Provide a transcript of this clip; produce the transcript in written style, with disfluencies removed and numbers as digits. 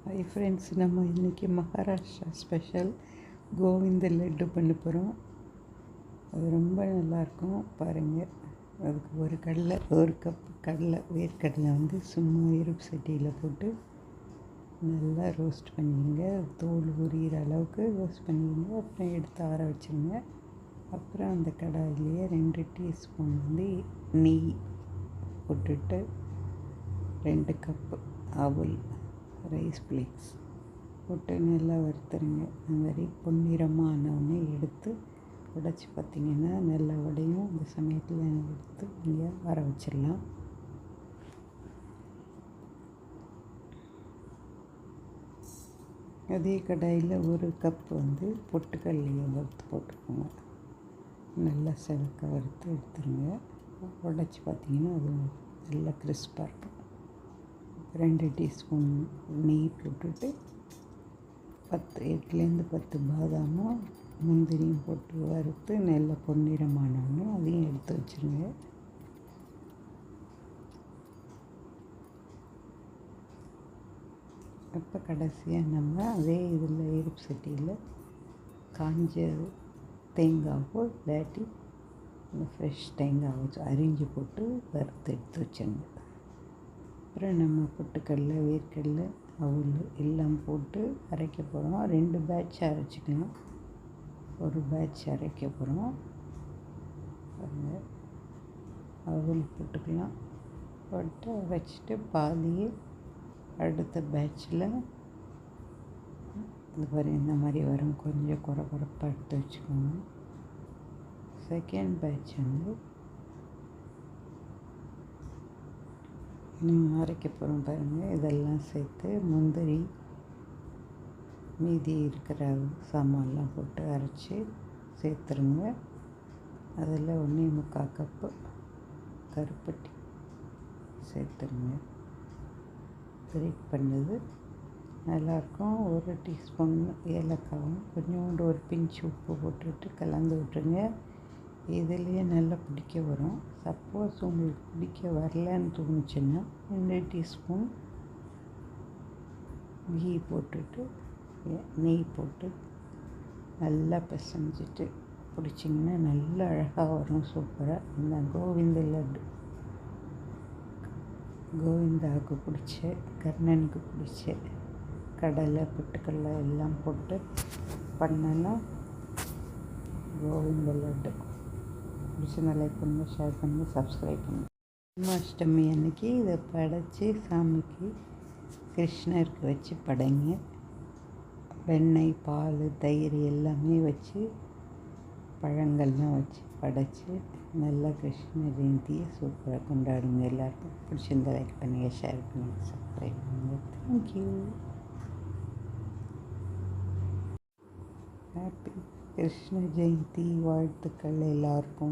Hi friends, நம்ம இன்றைக்கி Maharashtra special Govind laddu பண்ண போகிறோம். அது ரொம்ப நல்லாயிருக்கும், பாருங்கள். அதுக்கு ஒரு கப் வேர்க்கடலை சும்மா இருப்பு சட்டியில் போட்டு நல்லா ரோஸ்ட் பண்ணிடுங்க. தோல் உரிகிற அளவுக்கு ரோஸ்ட் பண்ணிடுங்க. அப்புறம் எடுத்து ஆற வச்சுருங்க. அப்புறம் அந்த கடாயிலேயே 2 டீஸ்பூன் நெய் போட்டுட்டு 2 கப்பு அவல் ரைஸ் ஃப்ளேக்ஸ் போட்டு நல்லா வறுத்துருங்க. அந்த மாதிரி பொன்னிறமானவுடனே எடுத்து உடைச்சி பார்த்திங்கன்னா நல்லா உடையும். இந்த சமயத்தில் எடுத்து இங்கே ஆற வச்சிடலாம். அதே கடாயில் ஒரு கப் பொட்டுக்கடலையை வறுத்து போட்டுக்கோங்க. நல்லா செவக்க வறுத்து எடுத்துருங்க. உடைச்சி பார்த்திங்கன்னா அது நல்லா கிறிஸ்பாக இருக்கும். 2 டீஸ்பூன் நெய் போட்டுட்டு 8லேருந்து 10 பாதாமும் முந்திரியும் போட்டு வறுத்து நல்லா பொன்னிறமானோன்னு அதையும் எடுத்து வச்சுருங்க. இப்போ கடைசியாக நம்ம அதே இதில் இருப்பு சட்டியில் காஞ்ச தேங்காவோ இல்லாட்டி ஃப்ரெஷ் தேங்காவோ அரிஞ்சு போட்டு வறுத்து எடுத்து வச்சுருங்க. அப்புறம் நம்ம பொட்டுக்கடலை, வேர்க்கடலை, அவல் எல்லாம் போட்டு அரைக்க போகிறோம். 2 பேட்ச் அரைச்சிக்கலாம். ஒரு பேட்ச் அரைக்க போகிறோம். அவல் போட்டுக்கலாம். போட்டு அரைச்சிட்டு பாதியே அடுத்த பேட்சில் இந்த மாதிரி வரும். கொஞ்சம் குறைப்பாக எடுத்து வச்சுக்கோங்க. செகண்ட் பேட்ச் அரைக்க போகிறோம். பாருங்கள், இதெல்லாம் சேர்த்து முந்திரி மீதி இருக்கிற சாமான்லாம் போட்டு அரைச்சி சேர்த்துருங்க. அதில் 1.25 கப்பு கருப்பட்டி சேர்த்துருங்க. கிரேட் பண்ணது நல்லாயிருக்கும். 1 டீஸ்பூன் ஏலக்காவும் கொஞ்சோண்டு ஒரு பிஞ்சு உப்பு போட்டுட்டு கலந்து விட்டுருங்க. இதுலேயே நல்லா பிடிக்க வரும். சப்போஸ் உங்களுக்கு பிடிக்க வரலன்னு தோணுச்சுன்னா 2 டீஸ்பூன் கீ போட்டுட்டு நெய் போட்டு நல்லா பிசைஞ்சிட்டு பிடிச்சிங்கன்னா நல்லா அழகாக வரும். சூப்பராக. இந்த கோவிந்தாவுக்கு பிடிச்ச, கர்ணனுக்கு பிடிச்ச கடலை, பொட்டுக்கடலை எல்லாம் போட்டு பண்ணனா கோவிந்த லட்டு. பிடிச்சிருந்தா லைக் பண்ணுங்கள், ஷேர் பண்ணுங்கள், சப்ஸ்கிரைப் பண்ணுங்கள். ஜென்மாஷ்டமி அன்னைக்கு இதை படைச்சி சாமிக்கு கிருஷ்ணருக்கு வச்சு படைங்க. வெண்ணெய், பால், தயிர் எல்லாமே வச்சு பழங்கள்லாம் வச்சு படைச்சி நல்லா கிருஷ்ண ஜெயந்தியை சூப்பராக கொண்டாடுங்க. எல்லாருக்கும் பிடிச்சிருந்தா லைக் பண்ணுங்கள், ஷேர் பண்ணுங்கள், சப்ஸ்கிரைப் பண்ணுங்கள். தேங்க்யூ. ஹாப்பி கிருஷ்ண ஜெயந்தி வாழ்த்துக்கள் எல்லாருக்கும்.